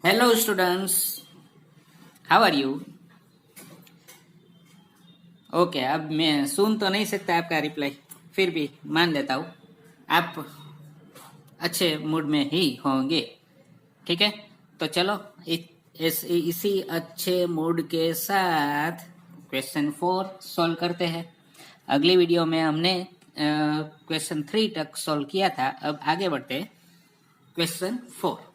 Hello students, how are you? Okay, अब मैं सुन तो नहीं सकता आपका रिप्लाई, फिर भी मान लेता हूँ आप अच्छे मूड में ही होंगे। ठीक है, तो चलो इसी अच्छे मूड के साथ क्वेश्चन 4 सॉल्व करते हैं। अगली वीडियो में हमने क्वेश्चन 3 तक सॉल्व किया था। अब आगे बढ़ते हैं question 4।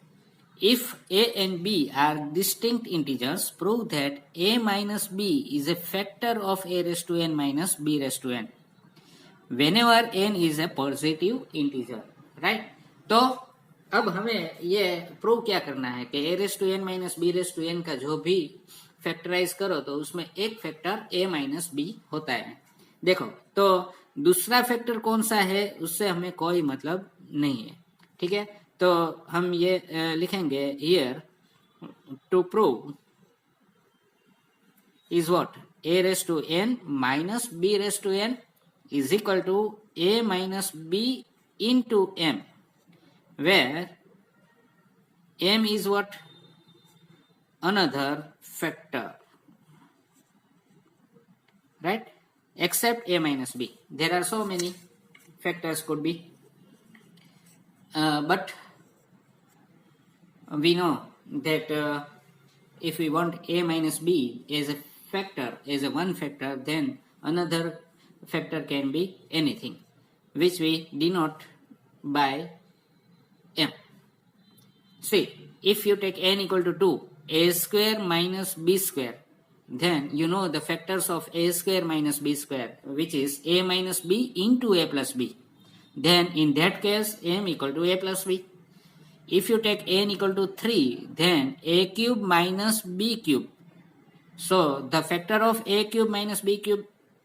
If a and b are distinct integers, prove that a minus b is a factor of a raised to n minus b raised to n whenever n is a positive integer. Right? तो अब हमें ये prove क्या करना है कि a raised to n minus b raised to n का जो भी फैक्टराइज करो तो उसमें एक फैक्टर a माइनस b होता है। देखो, तो दूसरा फैक्टर कौन सा है उससे हमें कोई मतलब नहीं है। ठीक है, तो हम ये लिखेंगे here to prove is what a raise to n minus b raise to n is equal to a minus b into m, where m is what? Another factor, right? Except a minus b. There are so many factors could be, but we know that if we want a minus b as a factor, as a one factor, then another factor can be anything, which we denote by m. See, if you take n equal to 2, a square minus b square, then you know the factors of a square minus b square, which is a minus b into a plus b. Then in that case, m equal to a plus b. If you take n equal to 3, then a cube minus b cube. So the factor of a cube minus b cube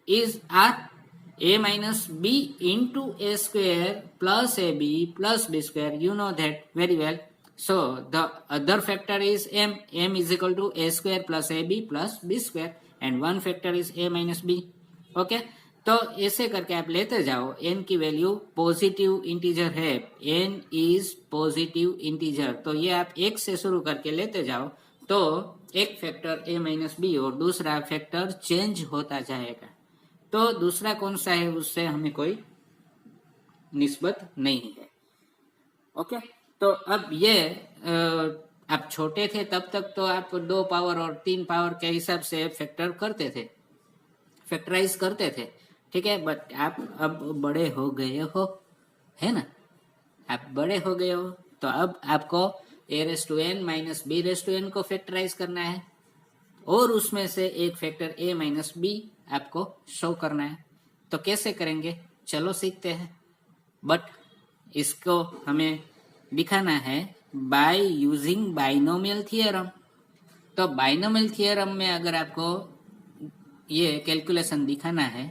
is a minus b into a square plus ab plus b square. You know that very well. So the other factor is m. m is equal to a square plus ab plus b square, and one factor is a minus b. Okay, तो ऐसे करके आप लेते जाओ। n की value positive integer है, n is positive integer, तो ये आप एक से शुरू करके लेते जाओ तो एक फैक्टर a माइनस बी और दूसरा फैक्टर चेंज होता जाएगा। तो दूसरा कौन सा है उससे हमें कोई निस्बत नहीं है। ओके, तो अब ये आप छोटे थे तब तक तो आप 2 पावर और 3 पावर के हिसाब से फैक्टर करते थे, फैक्टराइज करते थे। ठीक है, बट आप अब बड़े हो गए हो, है ना? आप बड़े हो गए हो तो अब आपको a raise to n minus b raise to n को फैक्टराइज करना है और उसमें से एक फैक्टर a माइनस b आपको शो करना है। तो कैसे करेंगे, चलो सीखते हैं। बट इसको हमें दिखाना है बाय यूजिंग बाइनोमियल थियरम। तो बाइनोमियल थियरम में अगर आपको ये कैलकुलेशन दिखाना है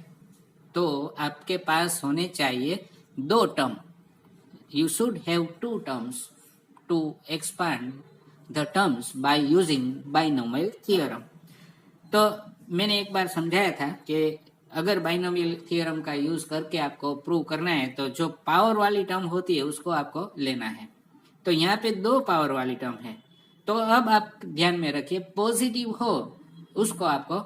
तो आपके पास होने चाहिए 2 term. You should have 2 terms to expand the terms by using binomial theorem. तो मैंने एक बार समझाया था कि अगर बाइनोमियल थियरम का यूज करके आपको प्रूव करना है तो जो पावर वाली टर्म होती है उसको आपको लेना है। तो यहाँ पे 2 पावर वाली टर्म है, तो अब आप ध्यान में रखिए पॉजिटिव हो उसको आपको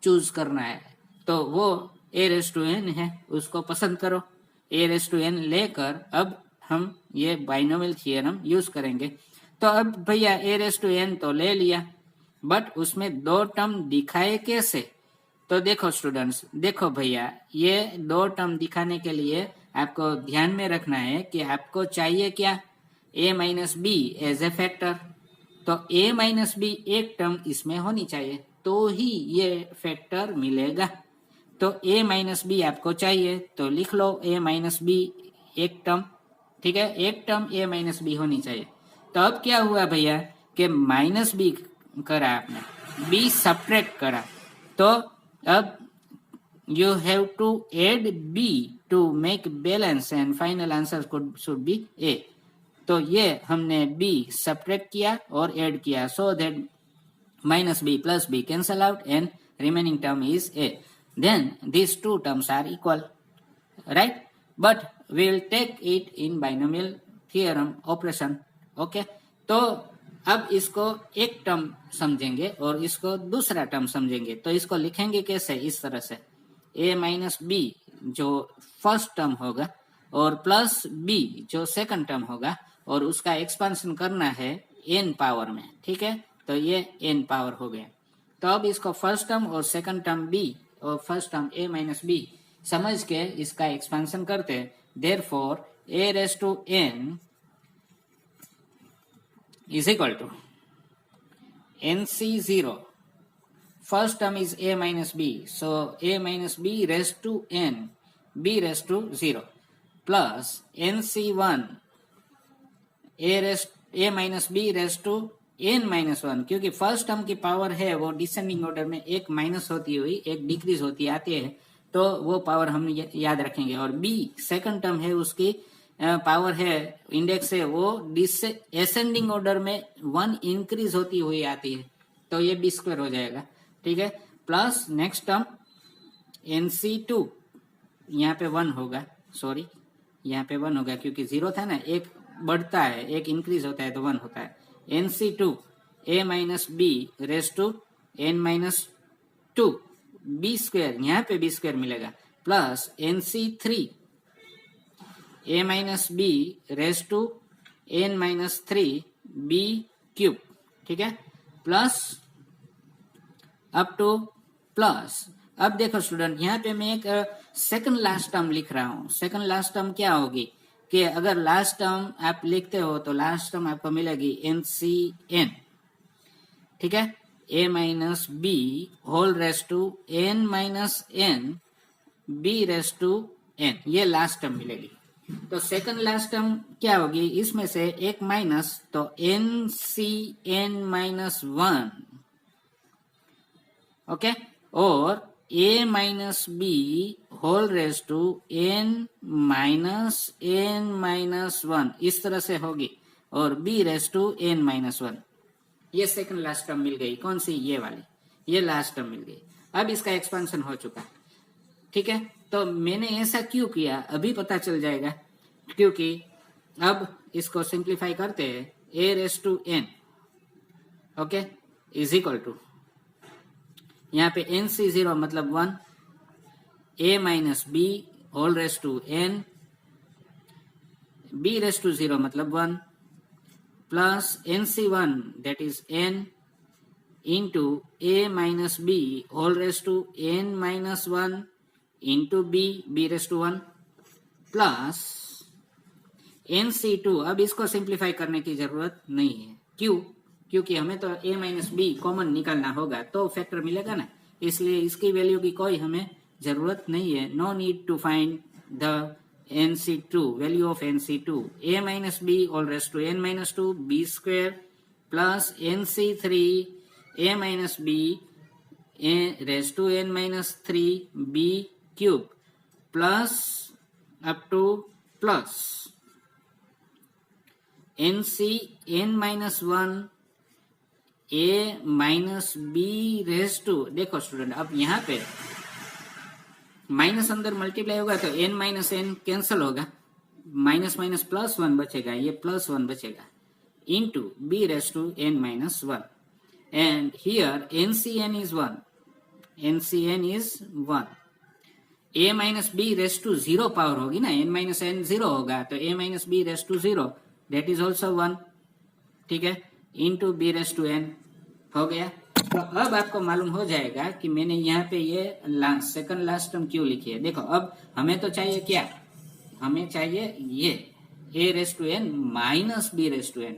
चूज करना है। तो वो a रेस टू n है, उसको पसंद करो। a रेस टू n लेकर अब हम ये बाइनोमियल थियरम यूज करेंगे। तो अब भैया a रेस टू n तो ले लिया, बट उसमें 2 टर्म दिखाए कैसे? तो देखो स्टूडेंट्स, देखो भैया, ये 2 टर्म दिखाने के लिए आपको ध्यान में रखना है कि आपको चाहिए क्या? a minus B as a factor. तो a माइनस बी एक टर्म इसमें होनी चाहिए तो ही ये फैक्टर मिलेगा। तो a माइनस बी आपको चाहिए तो लिख लो a माइनस बी एक टर्म। ठीक है, एक टर्म a माइनस बी होनी चाहिए। तो अब क्या हुआ भैया कि माइनस बी करा आपने, b सब्ट्रैक्ट करा, तो अब you have to add b to make balance and final answer should be a। तो ये हमने b सब्ट्रैक्ट किया और ऐड किया, so that minus b plus b cancel out and remaining term is a। Then these 2 terms are equal, right? But we will take it in binomial theorem operation. Okay, तो अब इसको एक term समझेंगे और इसको दूसरा term समझेंगे। तो इसको लिखेंगे कैसे, इस तरह से a माइनस बी जो फर्स्ट टर्म होगा और प्लस b जो सेकंड टर्म होगा, और उसका एक्सपेंशन करना है n पावर में। ठीक है, तो ये n पावर हो गया। तो अब इसको फर्स्ट टर्म और सेकंड टर्म b और first term a minus B समझ के इसका एक्सपेंशन करते हैं। Therefore a raise to n is equal to NC0. First term is a minus b, so a minus b raised to n, b raised to 0, plus NC1 a minus b raised to n minus 1, क्योंकि first term की power है वो descending order में एक minus होती हुई एक decrease होती आती है, तो वो पावर हम याद रखेंगे। और b सेकंड टर्म है, उसकी पावर है, इंडेक्स है, वो एसेंडिंग ऑर्डर में 1 इंक्रीज होती हुई आती है, तो ये बी स्क्वायर हो जाएगा। ठीक है, प्लस नेक्स्ट टर्म NC2, यहाँ पे 1 होगा, सॉरी यहाँ पे 1 होगा क्योंकि 0 था ना, एक बढ़ता है एक इंक्रीज होता है तो 1 होता है। NC2 a minus B raise to n minus 2, B square, यहाँ पे बी स्क्वायर मिलेगा, plus NC3 a minus B raise to n minus 3 b cube. ठीक है, प्लस अप टू प्लस। अब देखो स्टूडेंट, यहाँ पे मैं एक सेकंड लास्ट टर्म लिख रहा हूँ। सेकंड लास्ट टर्म क्या होगी कि अगर लास्ट टर्म आप लिखते हो तो लास्ट टर्म आपको मिलेगी NCN। ठीक है, a minus B whole raise to n minus n b raise to n, ये लास्ट टर्म मिलेगी। तो सेकंड लास्ट टर्म क्या होगी, इसमें से एक माइनस, तो NCN माइनस 1, ओके, और a minus B whole raise to n minus n minus 1, इस तरह से होगी, और b raise to n minus 1। ये सेकंड लास्ट टर्म मिल गई, कौन सी, ये वाली, ये लास्ट टर्म मिल गई। अब इसका एक्सपेंशन हो चुका। ठीक है, तो मैंने ऐसा क्यों किया अभी पता चल जाएगा, क्योंकि अब इसको सिंप्लीफाई करते हैं, a raise to n, okay, is equal to, यहाँ पे NC0 मतलब 1, a minus B whole raise to n, b raise to 0 मतलब 1, plus NC1 that is n into a minus B whole raise to n minus 1 into b raise to 1, plus NC2। अब इसको simplify करने की जरूरत नहीं है, क्यों, क्योंकि हमें तो a माइनस बी कॉमन निकालना होगा तो फैक्टर मिलेगा ना, इसलिए इसकी वैल्यू की कोई हमें जरूरत नहीं है। No need to find the NC2, value of NC2, a minus B whole raise to n minus 2 b square, plus NC3 a minus B raise to n minus 3 b cube, plus up to plus NCN minus 1 a minus B raise to, देखो student अब यहाँ पे minus अंदर multiply होगा तो n minus n cancel होगा, minus minus plus 1 बचेगा, ये प्लस 1 बचेगा, into b raise to n minus 1, and here NCN is 1, NCN is 1, a minus B raise to 0 power होगी ना, n माइनस n 0 होगा तो a minus B raise to 0 that is also 1। ठीक है, into b raise to n हो गया। तो अब आपको मालूम हो जाएगा कि मैंने यहाँ पे ये सेकंड लास्ट टर्म क्यों लिखी है। देखो अब हमें तो चाहिए क्या, हमें चाहिए ये a raise to n minus b raise to n,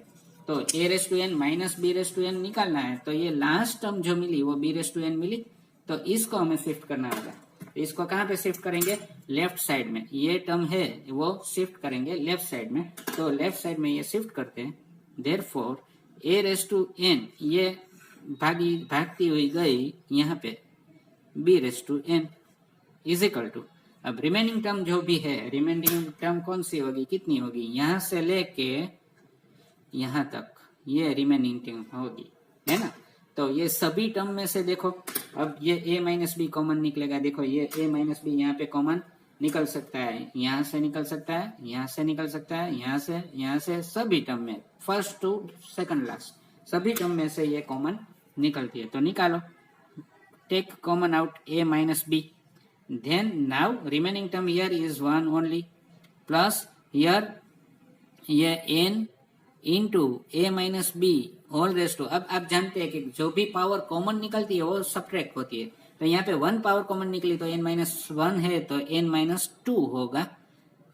तो a raise to n minus b raise to n निकालना है, तो ये लास्ट टर्म जो मिली वो b रेज टू n मिली, तो इसको हमें शिफ्ट करना होगा। इसको कहाँ पे शिफ्ट करेंगे, लेफ्ट साइड में, ये टर्म है वो शिफ्ट करेंगे लेफ्ट साइड में, तो लेफ्ट साइड में ये शिफ्ट करते हैं। Therefore a raise to n ये भागती हुई गई यहाँ पे b raise to n is equal to, अब रिमेनिंग टर्म जो भी है, रिमेनिंग टर्म कौन सी होगी, कितनी होगी, यहाँ से लेके यहाँ तक ये रिमेनिंग टर्म होगी, है ना। तो ये सभी टर्म में से देखो अब ये a माइनस बी कॉमन निकलेगा, देखो ये a माइनस बी यहाँ पे कॉमन निकल सकता है, यहाँ से निकल सकता है, यहाँ से निकल सकता है, यहाँ से, सभी टर्म में, फर्स्ट टू सेकंड लास्ट सभी टर्म में से ये कॉमन निकलती है, तो निकालो। Take common out a minus b, then now remaining term here is 1 only, plus here ये n into a minus b whole raise to. अब आप जानते हैं कि जो भी पावर कॉमन निकलती है वो सब्ट्रैक्ट होती है, तो यहाँ पे 1 पावर कॉमन निकली तो n minus 1 है तो n minus 2 होगा।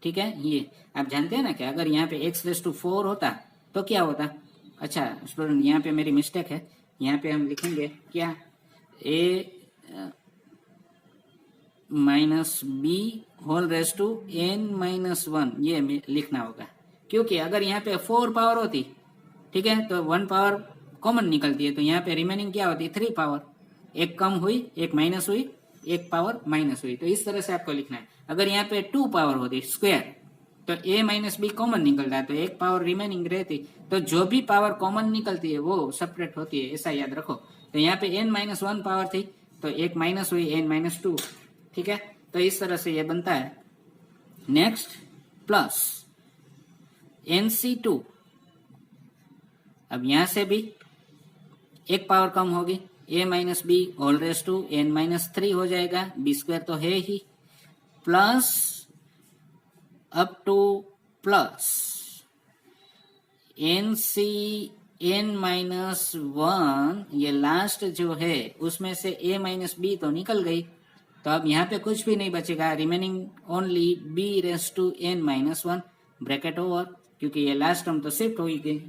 ठीक है, ये आप जानते हैं ना कि अगर यहाँ पे x रेस टू 4 होता तो क्या होता। अच्छा स्टूडेंट, यहाँ पे मेरी मिस्टेक है, यहाँ पे हम लिखेंगे क्या, a minus B whole raise to n minus 1, ये लिखना होगा, क्योंकि अगर यहाँ पे 4 पावर होती, ठीक है, तो 1 पावर कॉमन निकलती है, तो यहाँ पे रिमेनिंग क्या होती, 3 पावर, एक कम हुई, एक माइनस हुई, एक पावर माइनस हुई, तो इस तरह से आपको लिखना है। अगर यहाँ पे 2 पावर होती स्क्वायर, तो a माइनस बी कॉमन निकलता है, तो एक पावर रिमेनिंग रहती, तो जो भी पावर कॉमन निकलती है वो सब्ट्रैक्ट होती है, ऐसा याद रखो। तो यहाँ पे n माइनस 1 पावर थी, तो एक माइनस हुई, n माइनस 2, ठीक है, तो इस तरह से ये बनता है। नेक्स्ट प्लस NC2, अब यहां से भी एक पावर कम होगी, a minus B whole raise to n minus 3 हो जाएगा, बी स्क्वायर तो है ही, plus up to plus n minus 1, ये लास्ट जो है उसमें से a माइनस बी तो निकल गई, तो अब यहाँ पे कुछ भी नहीं बचेगा, remaining only b raise to n minus 1, bracket over, क्योंकि ये लास्ट टर्म तो शिफ्ट हो ही गई।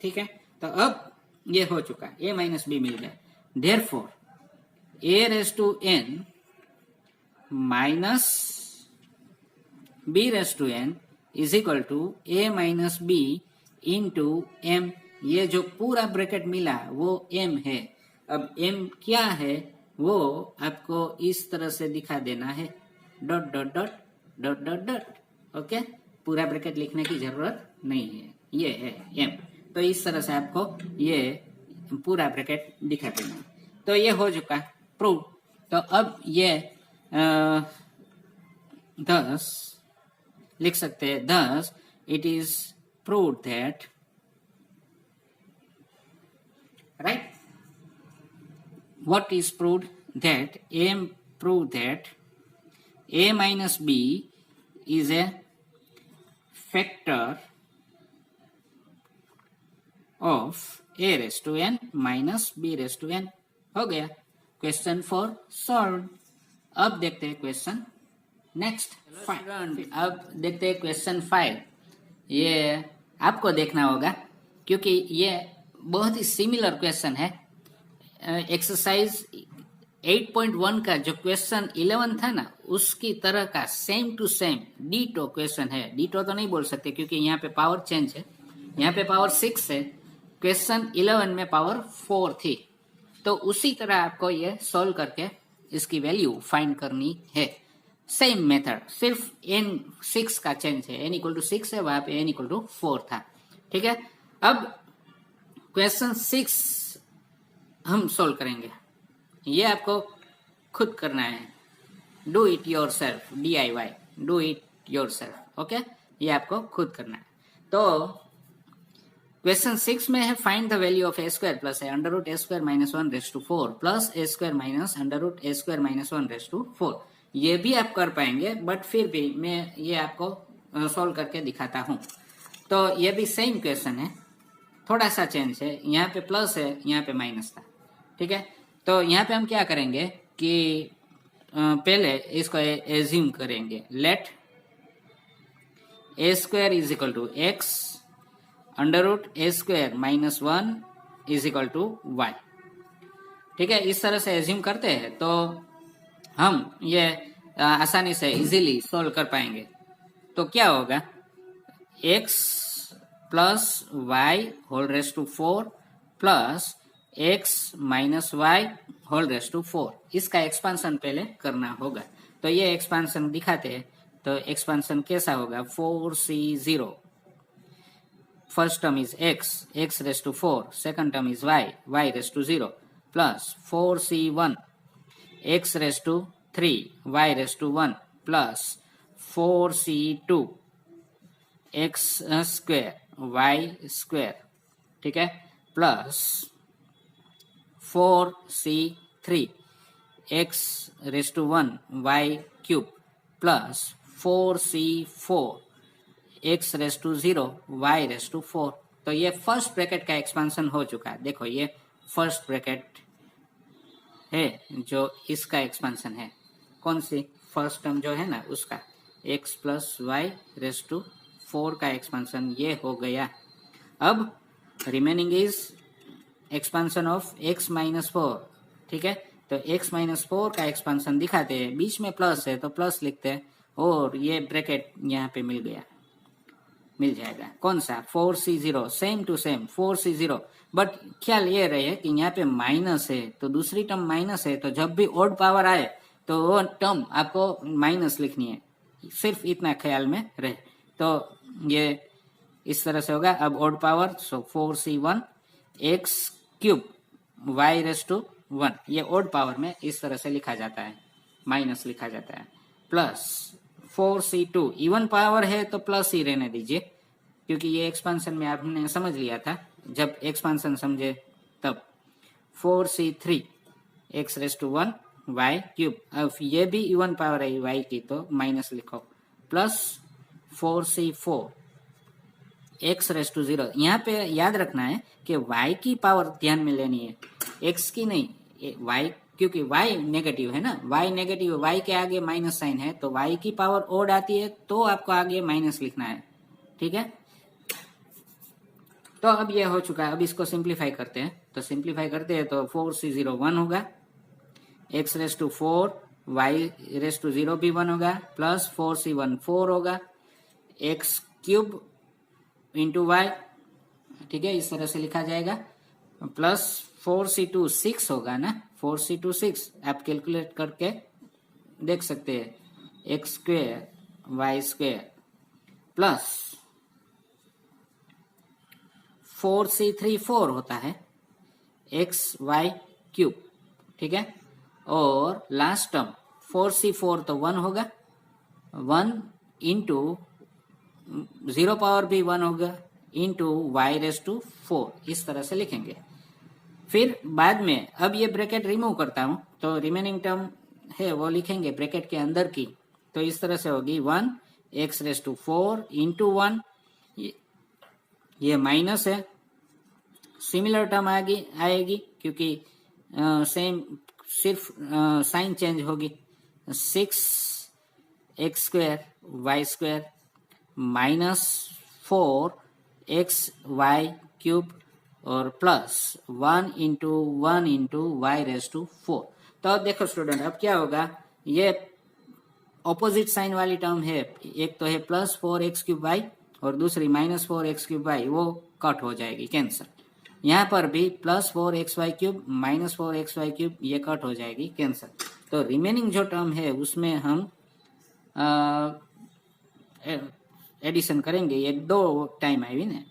ठीक है, तो अब ये हो चुका, a माइनस बी मिल गया, therefore a raise to n minus b raise to n is equal to a minus B into m, ये जो पूरा ब्रैकेट मिला वो m है। अब m क्या है वो आपको इस तरह से दिखा देना है, dot dot dot dot dot dot, okay, पूरा ब्रैकेट लिखने की जरूरत नहीं है, ये है m, तो इस तरह से आपको ये पूरा ब्रैकेट दिखा देना है। तो ये हो चुका प्रूव। तो अब ये thus लिख सकते हैं, thus it is proved that, right, what is proved, that proved that a minus b is a factor of a raised to n minus b raised to n। हो गया, क्वेश्चन 4 सॉल्व। अब देखते हैं question next 5। अब देखते हैं question 5, ये आपको देखना होगा क्योंकि ये बहुत ही सिमिलर क्वेश्चन है। एक्सरसाइज 8.1 का जो क्वेश्चन 11 था ना, उसकी तरह का same to same ditto question है। डीटो तो नहीं बोल सकते क्योंकि यहाँ पे पावर चेंज है, यहाँ पे पावर 6 है, क्वेश्चन 11 में पावर 4 थी, तो उसी तरह आपको ये सॉल्व करके इसकी वैल्यू फाइंड करनी है। सेम मेथड, सिर्फ n 6 का चेंज है, n इक्वल टू 6 है, वहां पे n इक्वल टू 4 था। ठीक है, अब क्वेश्चन 6 हम सॉल्व करेंगे, ये आपको खुद करना है, do it your self, DIY, do it your self, okay, ये आपको खुद करना है। तो क्वेश्चन 6 में है find the value of a square plus a under root a square minus 1 raise to 4 plus a square minus under root a square minus 1 raise to 4। ये भी आप कर पाएंगे, बट फिर भी मैं ये आपको सॉल्व करके दिखाता हूँ। तो ये भी सेम क्वेश्चन है, थोड़ा सा चेंज है, यहाँ पे प्लस है, यहाँ पे माइनस था। ठीक है, तो यहाँ पे हम क्या करेंगे कि पहले इसको एज्यूम करेंगे, let a square is equal to x under root a square minus 1 is equal to y। ठीक है, इस तरह से एज्यूम करते हैं तो हम ये आसानी से इजीली सॉल्व कर पाएंगे। तो क्या होगा, x plus Y whole raise to 4 plus x minus Y whole raise to 4, इसका एक्सपांशन पहले करना होगा। तो ये एक्सपांशन दिखाते हैं, तो एक्सपांशन कैसा होगा, 4c0, first term is x raise to 4, second term is y raise to 0 plus 4c1 x raise to 3 y raise to 1 plus 4c2 x square y square. ठीक है, plus 4c3 x⁻1 y cube plus 4c4 x⁻0 y⁻4। तो ये first bracket का expansion हो चुका है। देखो ये फर्स्ट ब्रैकेट है जो इसका एक्सपांशन है। कौन सी? फर्स्ट टर्म जो है ना उसका x प्लस y⁻4 का एक्सपांशन ये हो गया। अब remaining is expansion of x-4। ठीक है, तो x-4 का एक्सपांशन दिखाते हैं। बीच में प्लस है तो प्लस लिखते हैं और ये ब्रैकेट यहाँ पे मिल जाएगा। कौन सा? 4c0, same to same 4c0। But ख्याल ये रहे कि यहाँ पे माइनस है तो दूसरी टर्म माइनस है, तो जब भी ऑड पावर आए तो वो टर्म आपको माइनस लिखनी है। सिर्फ इतना ख्याल में रहे तो ये इस तरह से होगा। अब ऑड पावर, सो 4c1 x³ y⁻1, ये ऑड पावर में इस तरह से लिखा जाता है, माइनस लिखा जाता है। प्लस 4c2 इवन पावर है तो प्लस ही रहने दीजिए, क्योंकि ये एक्सपांशन में आपने समझ लिया था, जब एक्सपांशन समझे तब। 4c3 x⁻1 y³ अब ये भी इवन पावर है y की तो माइनस लिखो। Plus 4c4 x⁻0। यहाँ पे याद रखना है कि y की पावर ध्यान में लेनी है, x की नहीं। y, क्योंकि y नेगेटिव है ना, y नेगेटिव, y के आगे माइनस साइन है, तो y की पावर ओड आती है तो आपको आगे माइनस लिखना है। ठीक है, तो अब ये हो चुका है। अब इसको सिंप्लीफाई करते हैं, तो सिंप्लीफाई करते हैं तो 4c0 1 होगा, x⁻4 y⁻0 भी 1 होगा, प्लस 4c1 4 होगा, x³ इंटू y। ठीक है, इस तरह से लिखा जाएगा। प्लस 4c2 6 होगा ना, 4c2 6 आप कैलकुलेट करके देख सकते हैं, x² y² प्लस 4c3 4 होता है, xy³। ठीक है, और लास्ट टर्म 4c4 तो 1 होगा, 1 इंटू 0 पावर भी 1 होगा, इंटू y⁻4, इस तरह से लिखेंगे। फिर बाद में अब ये ब्रैकेट रिमूव करता हूं तो रिमेनिंग टर्म है वो लिखेंगे ब्रैकेट के अंदर की, तो इस तरह से होगी 1 x⁻4 इंटू 1, ये माइनस है, सिमिलर टर्म आएगी क्योंकि सेम, सिर्फ साइन चेंज होगी। 6 x² y² माइनस 4 xy³ और प्लस 1 इंटू y⁻4। तो अब देखो स्टूडेंट, अब क्या होगा, ये ऑपोजिट साइन वाली टर्म है, एक तो है प्लस 4x³ और दूसरी माइनस 4x³, वो कट हो जाएगी, कैंसिल। यहाँ पर भी प्लस 4xy³ माइनस 4xy³ ये कट हो जाएगी, कैंसिल। तो रिमेनिंग जो टर्म है उसमें हम एडिशन करेंगे। ये 2 टाइम आई ना,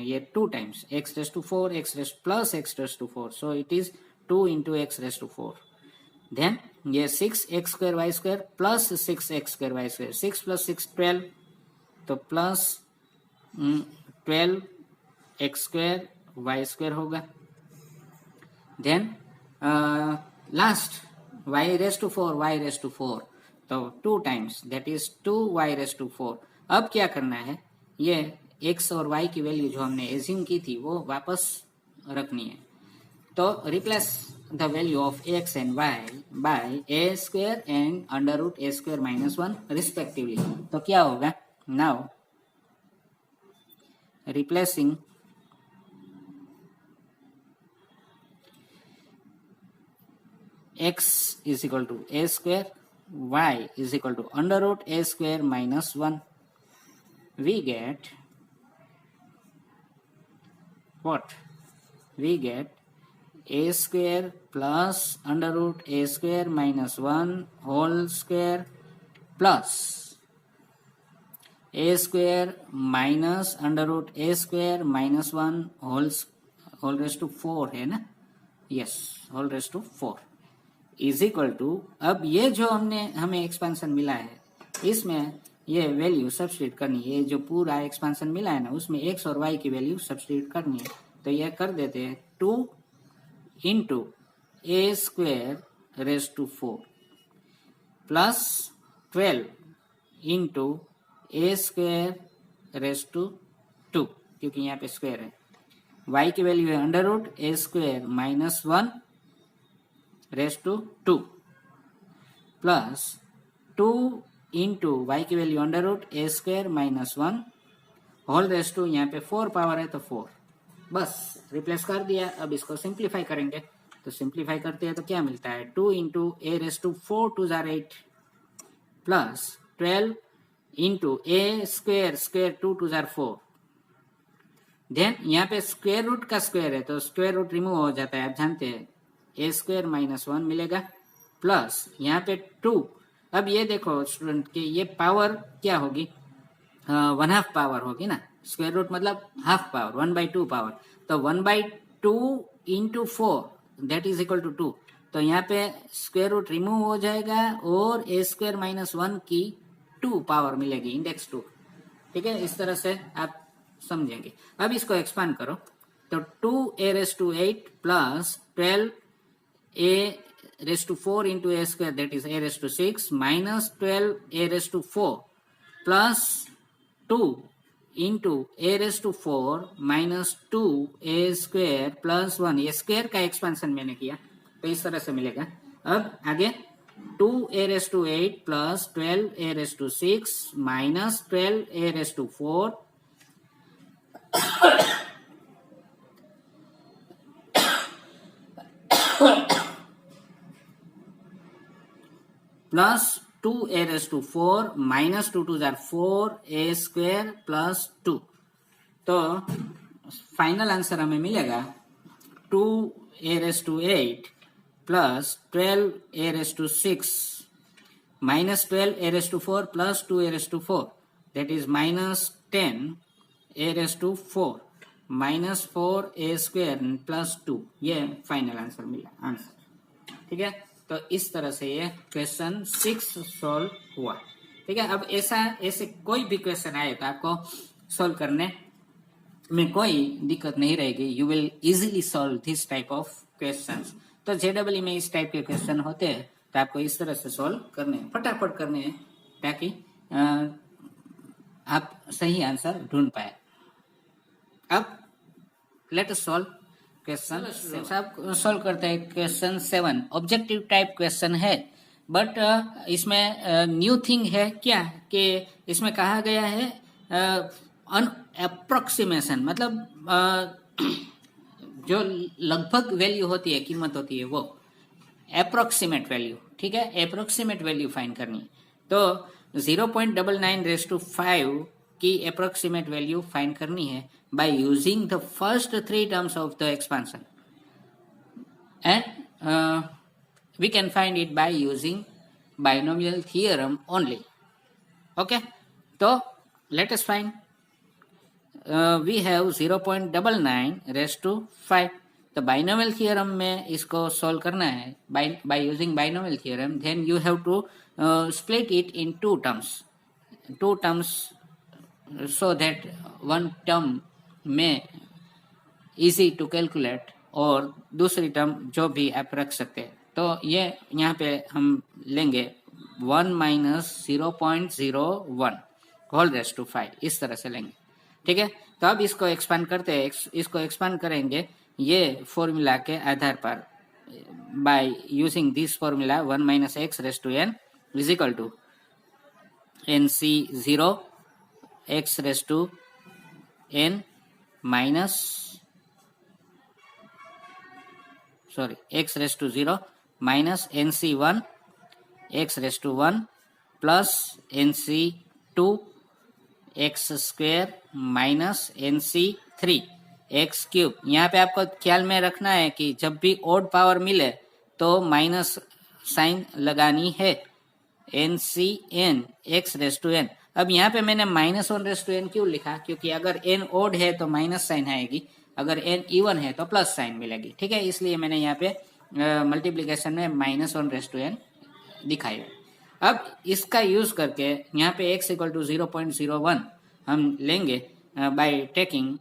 ये 2 times x⁻4 x plus x⁻4, so it is 2 into x⁻4। Then ये 6x² y² plus 6x² y², 6 plus 6 12, तो प्लस 12x² y² होगा। देन लास्ट y⁻4 तो 2 टाइम्स, दैट इज 2y⁻4। अब क्या करना है, ये x और y की वैल्यू जो हमने एज्यूम की थी वो वापस रखनी है। तो replace the value of x and y by a² and √a² - 1 respectively. तो क्या होगा, now replacing x is equal to a², y is equal to √a² - 1, we get what? We get a² plus √a² - 1 whole square plus a² minus √a² - 1 whole raised to 4 है ना, yes, whole raised to 4 is equal to, अब ये जो हमें expansion मिला है इसमें ये वैल्यू सब्स्टिट्यूट करनी है। ये जो पूरा एक्सपेंशन मिला है ना उसमें x और y की वैल्यू सब्स्टिट्यूट करनी है। तो यह कर देते हैं 2 into A square raise to 4 plus 12 into A square raise to 2, क्योंकि यहाँ पे स्क्वेयर है। y की वैल्यू है under root A square minus 1 raise to 2 plus 2 into y की value under root A square minus 1 whole raise to, यहाँ पे 4 power है तो 4, बस रिप्लेस कर दिया। अब इसको सिंप्लीफाई करेंगे, तो सिंप्लीफाई करते हैं तो क्या मिलता है 2 इंटू ए रेज टू 4 2 जार 8 plus 12 into A square square 2 2 जार 4। देन यहाँ पे स्क्वेयर रूट का स्क्वेयर है तो स्क्वेयर रूट रिमूव हो जाता है, आप जानते हैं ए स्क्वेयर माइनस 1 मिलेगा प्लस यहाँ पे 2। अब ये देखो स्टूडेंट कि ये पावर क्या होगी, 1/2 पावर होगी ना, स्क्वायर रूट मतलब हाफ पावर 1/2 पावर, तो 1/2 into 4 that is equal to 2। तो यहाँ पे स्क्वायर रूट रिमूव हो जाएगा और ए स्क्वायर माइनस 1 की 2 पावर मिलेगी, इंडेक्स 2। ठीक है, इस तरह से आप समझेंगे। अब इसको एक्सपांड करो तो 2 a raise to 8 plus 12 a raise to 4 into A square that is a raise to 6 minus 12 a raise to 4 plus 2 into A raise to 4 minus 2 A square plus 1, ये स्क्वायर का एक्सपेंशन मैंने किया तो इस तरह से मिलेगा। अब आगे 2 a raise to 8 plus 12 a raise to 6 minus 12 a raise to 4 plus 2 a raise to 4 minus 2 2 जार 4 a स्क्वेयर प्लस 2। तो फाइनल आंसर हमें मिलेगा 2 a raise to 8 plus 12 a raise to 6 minus 12 a raise to 4 plus 2 a raise to 4 that is minus 10 a raise to 4 minus 4 a square plus 2, ये final answer मिला answer. ठीक है, तो इस तरह से ये क्वेश्चन 6 सॉल्व हुआ। ठीक है, अब ऐसे कोई भी क्वेश्चन आए तो आपको सॉल्व करने में कोई दिक्कत नहीं रहेगी, you will easily solve this type of questions. तो जेडब्ल्यू में इस टाइप के क्वेश्चन होते हैं तो आपको इस तरह से सॉल्व करने हैं, फटाफट करने हैं ताकि आप सही आंसर ढूंढ पाए। अब लेट अस सॉल्व क्वेश्चन। सब सॉल्व करते हैं क्वेश्चन 7, ऑब्जेक्टिव टाइप क्वेश्चन है बट इसमें न्यू थिंग है क्या कि इसमें कहा गया है अप्रोक्सीमेशन, मतलब जो लगभग वैल्यू होती है, कीमत होती है वो अप्रोक्सीमेट वैल्यू। ठीक है, अप्रोक्सीमेट वैल्यू फाइंड करनी है तो 0.99 रेज टू 5 की अप्रोक्सीमेट वैल्यू फाइंड करनी है by using the first 3 terms of the expansion, and we can find it by using binomial theorem only. Okay, so let us find. We have 0.99 raised to 5, तो binomial theorem में इसको solve करना है by using binomial theorem, then you have to split it in 2 terms so that one term में easy to calculate और दूसरी term जो भी आप रख सकते हैं। तो ये यहाँ पे हम लेंगे 1 माइनस 0.01 होल रेज टू 5, इस तरह से लेंगे। ठीक है, तो अब इसको एक्सपांड करते हैं, इसको एक्सपांड करेंगे ये फॉर्मूला के आधार पर by using this formula 1 minus X raise to n is equal to NC0 x raise to n minus x raise to 0 minus NC1 x raise to 1 plus NC2 x square minus NC3 x cube. यहाँ पे आपको ख्याल में रखना है कि जब भी ओड पावर मिले तो माइनस साइन लगानी है, NCn x raise to n। अब यहाँ पे मैंने -1 रेज टू n क्यों लिखा, क्योंकि अगर n ओड है तो माइनस साइन आएगी, अगर n इवन है तो प्लस साइन मिलेगी। ठीक है, इसलिए मैंने यहाँ पे मल्टीप्लिकेशन में -1 रेज टू n दिखाई। अब इसका यूज करके यहाँ पे x इक्वल टू 0.01 हम लेंगे by taking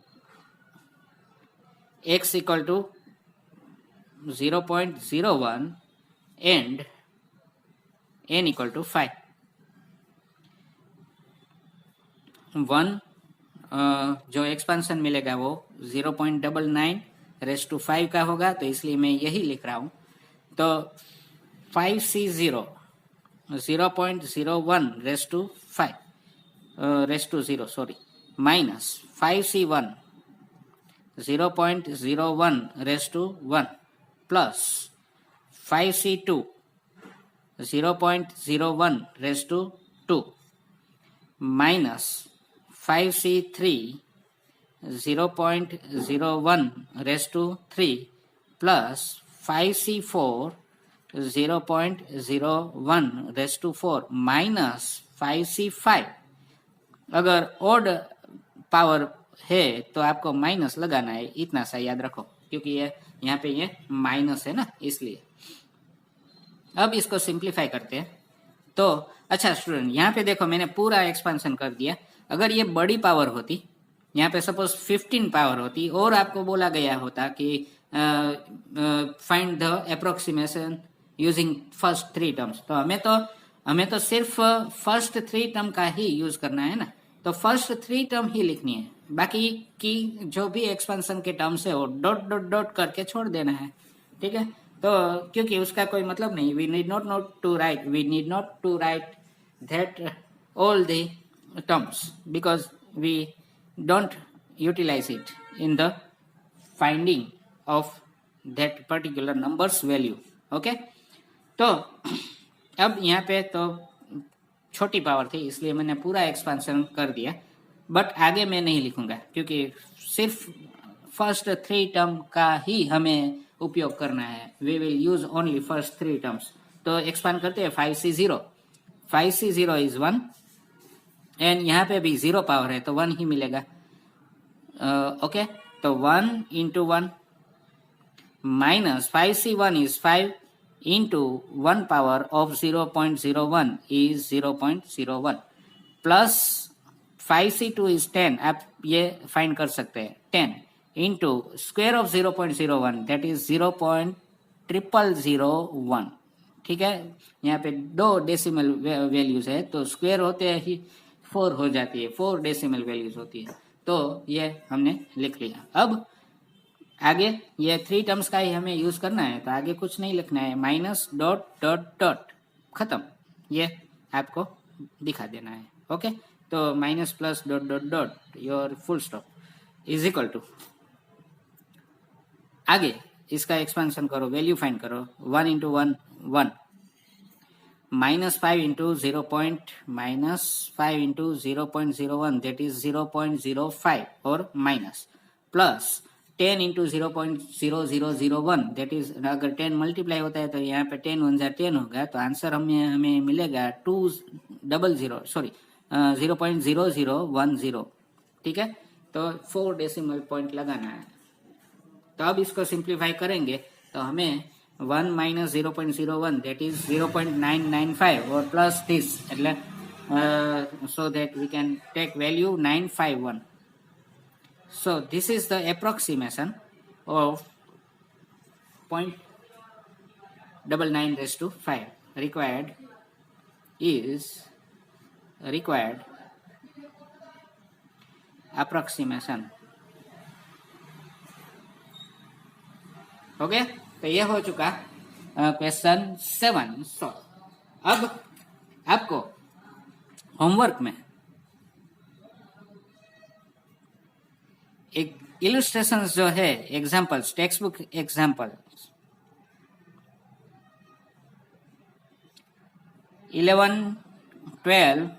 x equal to 0.01 and n equal to 5. 1 जो एक्सपेंशन मिलेगा वो 0.99 रेस टू 5 का होगा, तो इसलिए मैं यही लिख रहा हूं। तो 5c0 0.01 raise to 5 raise to 0 sorry minus 5c1 0.01 raise to 1 plus 5c2 0.01 raise to 2 minus 5c3 0.01 raise to 3 plus 5c4 0.01 raise to 4 minus 5c5। अगर ऑड पावर है तो आपको माइनस लगाना है, इतना सा याद रखो, क्योंकि ये यहाँ पे ये माइनस है ना, इसलिए। अब इसको सिंप्लीफाई करते हैं। तो अच्छा स्टूडेंट, यहाँ पे देखो मैंने पूरा एक्सपेंशन कर दिया। अगर ये बड़ी पावर होती, यहाँ पे सपोज 15 पावर होती और आपको बोला गया होता कि find the approximation using first 3 terms, तो हमें तो सिर्फ फर्स्ट 3 टर्म का ही यूज करना है ना, तो फर्स्ट 3 टर्म ही लिखनी है, बाकी की जो भी एक्सपेंशन के टर्म्स है वो डॉट डॉट डॉट करके छोड़ देना है, ठीक है। तो क्योंकि उसका कोई मतलब नहीं, we need not to write that all the terms because we don't utilize it in the finding of that particular number's value. Okay, तो अब यहाँ पे तो छोटी पावर थी इसलिए मैंने पूरा एक्सपेंशन कर दिया, बट आगे मैं नहीं लिखूंगा क्योंकि सिर्फ फर्स्ट 3 टर्म का ही हमें उपयोग करना है। We will use only first 3 terms. तो एक्सपांड करते हैं 5c0 इज 1 एंड यहाँ पे भी 0 पावर है तो 1 ही मिलेगा। ओके, तो 1 into 1 minus 5c1 is 5 into 1 power of 0.01 is 0.01 plus 5c2 is 10, आप ये फाइंड कर सकते हैं, 10 into square of 0.01 that is 0.0001। ठीक है, यहाँ पे 2 डेसिमल वैल्यूज है तो स्क्वायर होते ही 4 हो जाती है, 4 डेसिमल वैल्यूज होती है, तो ये हमने लिख लिया। अब आगे ये 3 टर्म्स का ही हमें यूज करना है, तो आगे कुछ नहीं लिखना है, माइनस डॉट डॉट डॉट खत्म, ये आपको दिखा देना है। ओके, तो minus plus dot dot dot your full stop is equal to, आगे इसका एक्सपेंशन करो, वैल्यू फाइंड करो, 1 into 1 1 minus 5 into 0.01 that is 0.05 और minus plus 10 into 0.0001 that is, अगर 10 मल्टीप्लाई होता है तो यहाँ पे 10 1 10 होगा, तो आंसर हमें मिलेगा 0.0010। ठीक है, तो 4 डेसिमल पॉइंट लगाना है। तो अब इसको सिंप्लीफाई करेंगे तो हमें 1 minus 0.01 that is 0.995 or plus this, so that we can take value 951. So this is the approximation of 0.99 raised to 5 required approximation. Okay, तो ये हो चुका क्वेश्चन 7 सॉल्व। अब आपको होमवर्क में एक इलस्ट्रेशंस जो है, examples, text book examples 11, 12,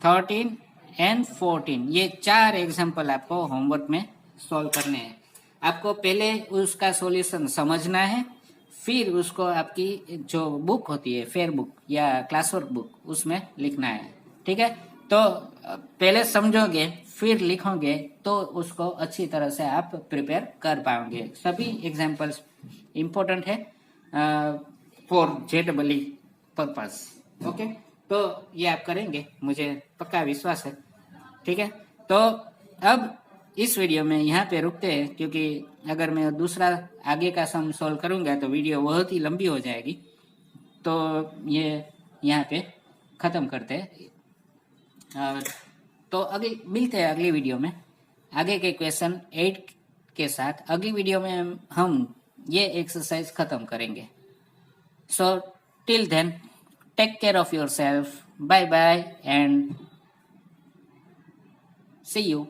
13 and 14, ये 4 एग्जांपल आपको होमवर्क में सॉल्व करने हैं। आपको पहले उसका सॉल्यूशन समझना है, फिर उसको आपकी जो बुक होती है, फेयर बुक या क्लासवर्क बुक, उसमें लिखना है। ठीक है, तो पहले समझोगे फिर लिखोगे तो उसको अच्छी तरह से आप प्रिपेयर कर पाओगे। सभी एग्जांपल्स इंपॉर्टेंट है फॉर जेईई पर्पस। ओके, तो ये आप करेंगे, मुझे पक्का विश्वास है। ठीक है, तो अब इस वीडियो में यहाँ पे रुकते हैं, क्योंकि अगर मैं दूसरा आगे का सम सॉल्व करूँगा तो वीडियो बहुत ही लंबी हो जाएगी, तो ये यहाँ पे ख़त्म करते हैं। तो अगली मिलते हैं अगली वीडियो में आगे के क्वेश्चन 8 के साथ। अगली वीडियो में हम ये एक्सरसाइज ख़त्म करेंगे। So till then, take care of yourself, bye bye and see you.